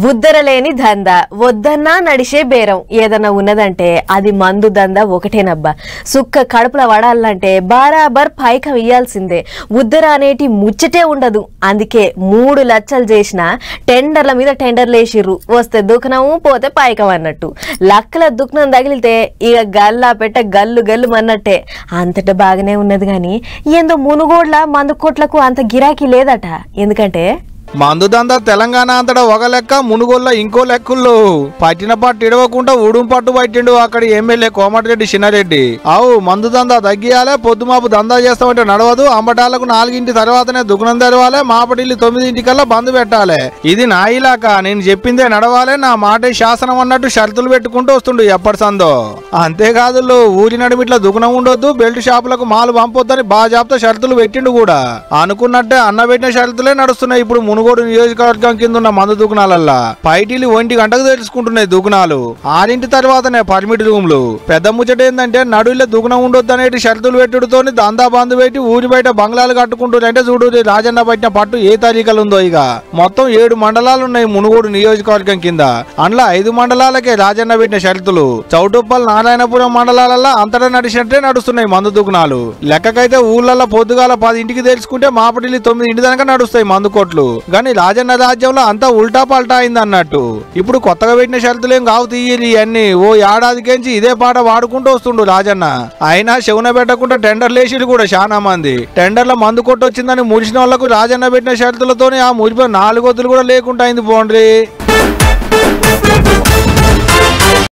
ఉద్దరలేని దందా వద్దన్నా నడిచే బేరం ఏదన్నా ఉన్నదంటే అది మందు దందా ఒకటేనబ్బా. సుక్క కడుపుల వడాలంటే బరాబర్ పైకం ఇయ్యాల్సిందే. ఉద్దర అనేటి ముచ్చటే ఉండదు. అందుకే 3 లక్షలు చేసిన టెండర్ల మీద టెండర్లు వేసిర్రు. వస్తే దుఃఖనము పోతే పైకం అన్నట్టు. లక్కల దుఃఖనం తగిలితే ఇక గల్లా పెట్ట గల్లు గల్లు అన్నట్టే. అంతటా బాగానే ఉన్నది గాని ఏందో మునుగోడ్ల మందు కొట్లకు అంత గిరాకీ లేదట. ఎందుకంటే మందు దందా తెలంగాణ అంతటా ఒక లెక్క, మునుగోళ్ళ ఇంకో లెక్కుల్లో. పట్టిన పట్టు ఇడవకుండా ఉడుం పట్టు పట్టిండు అక్కడి ఎమ్మెల్యే కోమటిరెడ్డి చిన్నారెడ్డి. అవు మందు దందా తగ్గియాలే, పొద్దుమాపు దందా చేస్తామంటే నడవదు, అంబటాలకు 4 తర్వాతనే దుకాణం తెరవాలి, మాపటిల్లి 9 బంద్ పెట్టాలి. ఇది నా ఇలాకా, నేను చెప్పిందే నడవాలి, నా మాటే శాసనం అన్నట్టు షరతులు పెట్టుకుంటూ వస్తుండు ఎప్పటి సందో. అంతేకాదు ఊరి నడిమిట్ల దుకాణం ఉండొద్దు, బెల్ట్ షాపులకు మాలు పంపొద్దని బాజాబ్తో షరతులు పెట్టిండు కూడా. అనుకున్నట్టే అన్న పెట్టిన షరతులే నడుస్తున్నాయి ఇప్పుడు మునుగోడు నియోజకవర్గం కింద ఉన్న మందు దుకాణాలల్లా. పైటీలు 1 గంటకు తెలుసుకుంటున్నాయి దుకాణాలు. 6 తర్వాతనే పర్మిట్ రూమ్లు. పెద్ద ముచ్చట ఏంటంటే నడువులే దుకాణం ఉండొద్దు అనేటి షరతులు పెట్టుడుతో దందా బంధు పెట్టి ఊరి బయట బంగ్లాలు కట్టుకుంటున్నాయంటే చూడు రాజన్న పట్టిన పట్టు ఏ తారీఖులు ఉందో. ఇక మొత్తం 7 మండలాలు ఉన్నాయి మునుగోడు నియోజకవర్గం కింద. అందులో 5 మండలాలకే రాజన్న పెట్టిన షరతులు. చౌటుప్పల్, నారాయణపురం మండలాలల్లో అంతటా నడిచినట్టే నడుస్తున్నాయి మందు దుకాణాలు. లెక్కకైతే ఊళ్ళల్లో పొద్దుగాల 10 తెలుసుకుంటే మాపటిల్లి 9 దాకా నడుస్తాయి మందు కొట్లు. కానీ రాజన్న రాజ్యంలో అంతా ఉల్టా పల్టా అయింది అన్నట్టు. ఇప్పుడు కొత్తగా పెట్టిన షరతులేం కావు తీయాలి ఇవన్నీ. ఓ ఏడాదికేంచి ఇదే పాట వాడుకుంటూ వస్తుండు రాజన్న. అయినా శవున పెట్టకుండా టెండర్లు వేసిరు కూడా చాలా మంది. టెండర్ల మందు కొట్టొచ్చిందని మురిసిన వాళ్లకు రాజన్న పెట్టిన షరతులతోనే ఆ మురిపోయి 4 వద్దులు కూడా లేకుండా అయింది పోండ్రి.